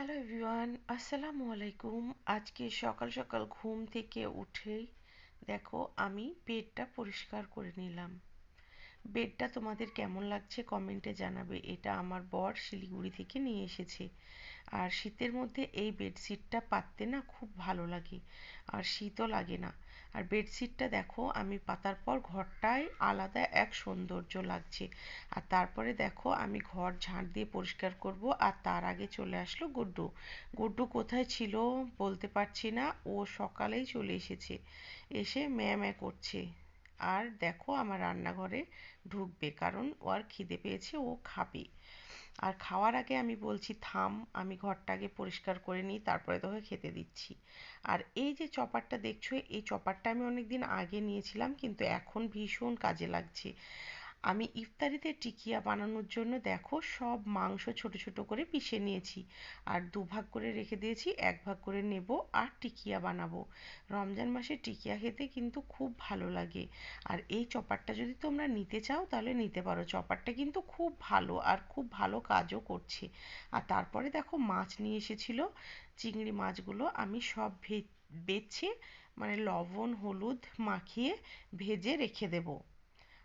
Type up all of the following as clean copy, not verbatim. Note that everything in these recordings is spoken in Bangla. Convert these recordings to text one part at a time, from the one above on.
হ্যালো এভরিওয়ান, আসসালামু আলাইকুম। আজকে সকাল সকাল ঘুম থেকে উঠেই দেখো আমি বেডটা পরিষ্কার করে নিলাম। বেডটা তোমাদের কেমন লাগছে কমেন্টে জানাবে। এটা আমার বর শিলিগুড়ি থেকে নিয়ে এসেছে। আর শীতের মধ্যে এই বেডশিটটা পাততে না খুব ভালো লাগে, আর শীতও লাগে না। আর বেডশিটটা দেখো আমি পাতার পর ঘরটায় আলাদা এক সৌন্দর্য লাগছে। আর তারপরে দেখো আমি ঘর ঝাঁট দিয়ে পরিষ্কার করব, আর তার আগে চলে আসলো গুড্ডু। গুড্ডু কোথায় ছিল বলতে পারছি না, ও সকালেই চলে এসেছে, এসে ম্যাঁ ম্যাঁ করছে। আর দেখো আমার রান্নাঘরে ঢুকবে, কারণ ওর খিদে পেয়েছে, ও খাবে। আর খাওয়ার আগে আমি বলছি থাম, আমি ঘরটা আগে পরিষ্কার করে নিই, তারপরে তোকে খেতে দিচ্ছি। আর এই যে চপারটা দেখছো, এই চপারটা আমি অনেক দিন আগে নিয়েছিলাম, কিন্তু এখন ভীষণ কাজে লাগছে। আমি ইফতারিতে টিকিয়া বানানোর জন্য দেখো সব মাংস ছোট ছোট করে পিষে নিয়েছি, আর দুভাগ করে রেখে দিয়েছি, এক ভাগ করে নেব আর টিকিয়া বানাবো। রমজান মাসে টিকিয়া খেতে কিন্তু খুব ভালো লাগে। আর এই চপারটা যদি তোমরা নিতে চাও তাহলে নিতে পারো, চপারটা কিন্তু খুব ভালো আর খুব ভালো কাজও করছে। আর তারপরে দেখো মাছ নিয়ে এসেছিল, চিংড়ি মাছগুলো আমি সব বেছে, মানে লবণ হলুদ মাখিয়ে ভেজে রেখে দেবো।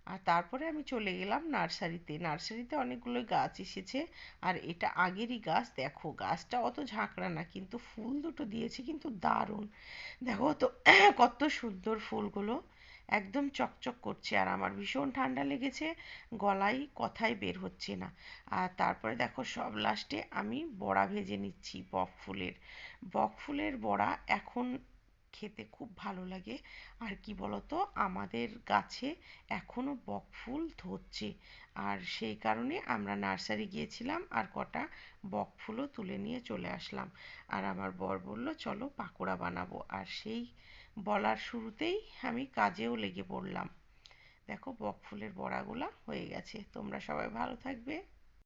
আর তারপরে আমি চলে গেলাম নার্সারিতে। নার্সারিতে অনেকগুলো গাছ এসেছে, আর এটা আগেরই গাছ। দেখো গাছটা অত ঝাঁকড়া না, কিন্তু ফুল দুটো দিয়েছে কিন্তু দারুণ। দেখো তো কত সুন্দর ফুলগুলো, একদম চকচক করছে। আর আমার ভীষণ ঠান্ডা লেগেছে, গলায় কথাই বের হচ্ছে না। আর তারপরে দেখো সব লাস্টে আমি বড়া ভেজে নিচ্ছি বক ফুলের। বক ফুলের বড়া এখন খেতে খুব ভালো লাগে। আর কি বলতো, আমাদের গাছে এখনো বক ফুল ধরছে, আর সেই কারণে আমরা নার্সারি গিয়েছিলাম আর কটা বক ফুলও তুলে নিয়ে চলে আসলাম। আর আমার বর বলল চলো পাকোড়া বানাবো, আর সেই বলার শুরুতেই আমি কাজেও লেগে পড়লাম। দেখো বক ফুলের বড়াগুলা হয়ে গেছে। তোমরা সবাই ভালো থাকবে।